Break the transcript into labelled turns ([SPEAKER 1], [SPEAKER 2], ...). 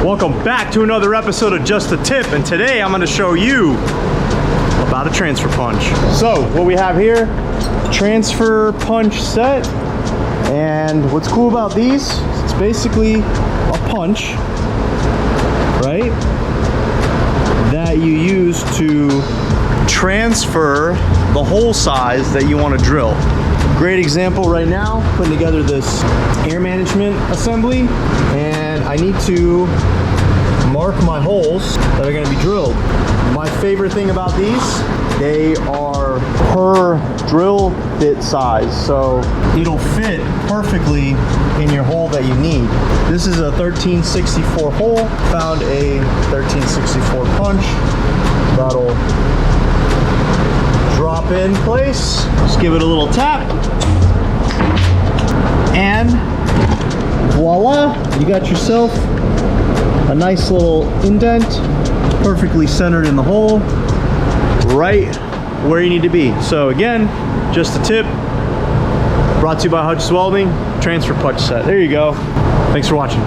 [SPEAKER 1] Welcome back to another episode of Just a Tip, and today I'm going to show you about a transfer punch. So what we have here, transfer punch set, and what's cool about these, it's basically a punch, right, that you use to transfer the hole size that you want to drill. Great example right now, putting together this air management assembly, and I need to mark my holes that are going to be drilled. My favorite thing about these, they are per drill bit size, so it'll fit perfectly in your hole that you need. This is a 1364 hole. Found a 1364 punch that'll drop in place. Just give it a little tap, and voila, you got yourself a nice little indent, perfectly centered in the hole, right where you need to be. So again, just a tip, brought to you by Hutch Welding, transfer punch set. There you go. Thanks for watching.